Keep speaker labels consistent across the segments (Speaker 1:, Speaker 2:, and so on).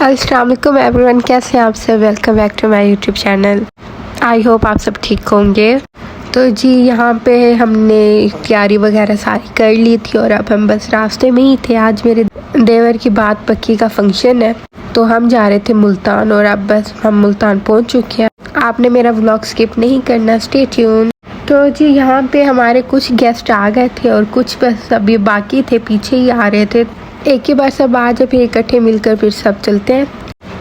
Speaker 1: अस्सलाम वालेकुम एवरीवन, कैसे हैं आप सब। Welcome back to my YouTube channel. I hope आप सब ठीक होंगे। तो जी यहाँ पे हमने तैयारी वगैरह सारी कर ली थी और अब हम बस रास्ते में ही थे। आज मेरे देवर की बात पक्की का फंक्शन है, तो हम जा रहे थे मुल्तान और अब बस हम मुल्तान पहुँच चुके हैं। आपने मेरा व्लॉग स्किप नहीं करना, स्टे ट्यून। तो जी यहाँ पे हमारे कुछ गेस्ट आ गए थे और कुछ बस अभी बाकी थे, पीछे ही आ रहे थे। एक ही बार सब आ जाए, फिर इकट्ठे मिलकर फिर सब चलते हैं।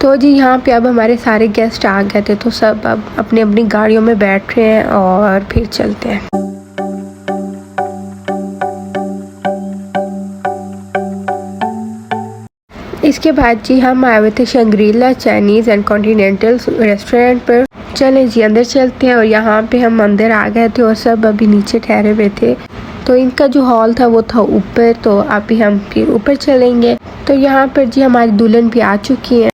Speaker 1: तो जी यहाँ पे अब हमारे सारे गेस्ट आ गए थे, तो सब अब अपनी अपनी गाड़ियों में बैठ रहे हैं और फिर चलते हैं। इसके बाद जी हम आए हुए थे Shangrila Chinese and continental restaurant पर। चले जी अंदर चलते हैं। और यहाँ पे हम अंदर आ गए थे और सब अभी नीचे ठहरे हुए थे। तो इनका जो हॉल था वो था ऊपर, तो अभी हम फिर ऊपर चलेंगे। तो यहाँ पर जी हमारी दुल्हन भी आ चुकी है।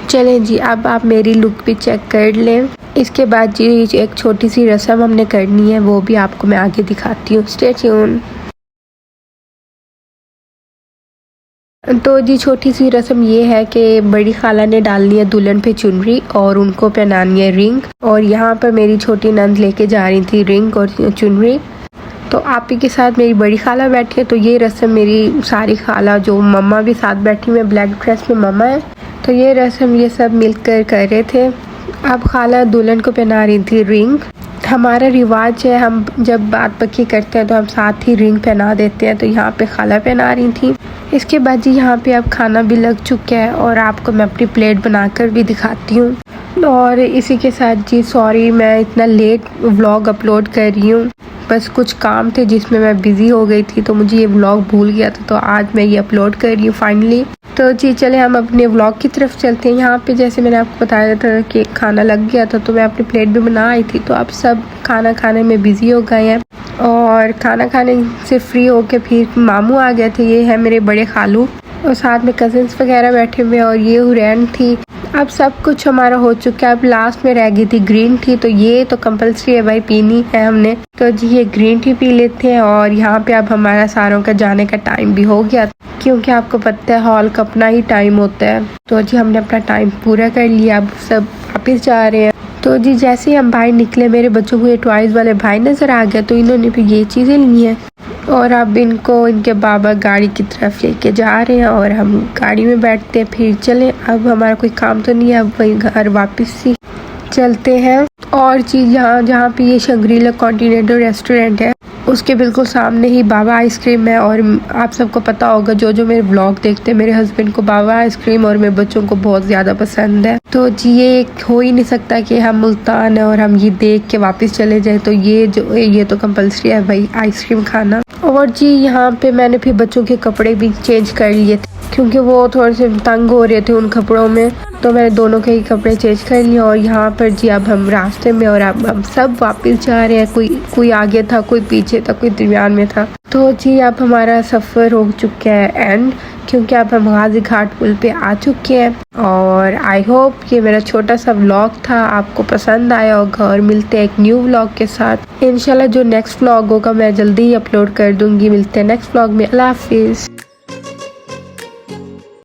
Speaker 1: चलें जी, अब आप मेरी लुक भी चेक कर लें। इसके बाद जी एक छोटी सी रस्म हमने करनी है, वो भी आपको मैं आगे दिखाती हूँ, स्टे ट्यून। तो जी छोटी सी रस्म ये है कि बड़ी खाला ने डालनी है दुल्हन पे चुनरी और उनको पहनानी है रिंग। और यहाँ पर मेरी छोटी नंद लेके जा रही थी रिंग और चुनरी। तो आप ही के साथ मेरी बड़ी खाला बैठी है। तो ये रस्म मेरी सारी खाला, जो मम्मा भी साथ बैठी हुई है, ब्लैक ड्रेस में मम्मा है। तो ये रस्म ये सब मिलकर कर रहे थे। अब खाला दुल्हन को पहना रही थी रिंग। हमारा रिवाज है, हम जब बात पक्की करते हैं तो हम साथ ही रिंग पहना देते हैं। तो यहाँ पे खाला पहना रही थी। इसके बाद जी यहाँ पे अब खाना भी लग चुका है और आपको मैं अपनी प्लेट बनाकर भी दिखाती हूँ। और इसी के साथ जी सॉरी मैं इतना लेट व्लॉग अपलोड कर रही हूँ, बस कुछ काम थे जिसमें मैं बिज़ी हो गई थी, तो मुझे ये व्लॉग भूल गया था। तो आज मैं ये अपलोड कर रही हूँ फाइनली। तो जी चले हम अपने व्लॉग की तरफ चलते हैं। यहाँ पे जैसे मैंने आपको बताया था कि खाना लग गया था, तो मैं अपनी प्लेट भी बना आई थी। तो अब सब खाना खाने में बिज़ी हो गए हैं और खाना खाने से फ्री होके फिर मामू आ गए थे। ये है मेरे बड़े खालू और साथ में कज़न्स वगैरह बैठे हुए और ये हुरैन थी। अब सब कुछ हमारा हो चुका है। अब लास्ट में रह गई थी ग्रीन टी, तो ये तो कंपलसरी है भाई, पीनी है हमने। तो जी ये ग्रीन टी पी लेते हैं। और यहाँ पे अब हमारा सारों का जाने का टाइम भी हो गया, क्योंकि आपको पता है हॉल का अपना ही टाइम होता है। तो जी हमने अपना टाइम पूरा कर लिया, अब सब वापिस जा रहे हैं। तो जी जैसे ही हम बाहर निकले, मेरे बच्चों को ये टॉयज वाले भाई नज़र आ गया, तो इन्होंने फिर ये चीज़ें ली हैं और अब इनको इनके बाबा गाड़ी की तरफ लेके जा रहे हैं और हम गाड़ी में बैठते हैं। फिर चलें, अब हमारा कोई काम तो नहीं है, अब वही घर वापस ही चलते हैं। और चीज़ जहाँ पे ये शंग्रीला कॉन्टिनेंटल रेस्टोरेंट है, उसके बिल्कुल सामने ही बाबा आइसक्रीम है। और आप सबको पता होगा, जो मेरे व्लॉग देखते हैं, मेरे हस्बैंड को बाबा आइसक्रीम और मेरे बच्चों को बहुत ज़्यादा पसंद है। तो जी ये हो ही नहीं सकता कि हम मुल्तान है और हम ये देख के वापस चले जाएं। तो ये तो कंपलसरी है भाई आइसक्रीम खाना। और जी यहाँ पे मैंने फिर बच्चों के कपड़े भी चेंज कर लिए थे, क्योंकि वो थोड़े से तंग हो रहे थे उन कपड़ों में। तो मैंने दोनों के ही कपड़े चेंज कर लिए। और यहाँ पर जी अब हम रास्ते में और अब हम सब वापस जा रहे हैं। कोई आगे था, कोई पीछे था, कोई दरमियान में था। तो जी अब हमारा सफ़र हो चुका है एंड, क्योंकि अब हम गाजी घाट पुल पे आ चुके हैं। और आई होप ये मेरा छोटा सा व्लॉग था आपको पसंद आया होगा। और मिलते हैं एक न्यू व्लॉग के साथ इंशाल्लाह। जो नेक्स्ट व्लॉग होगा मैं जल्दी ही अपलोड कर दूंगी। मिलते हैं नेक्स्ट व्लॉग में। अल्लाह हाफिज़।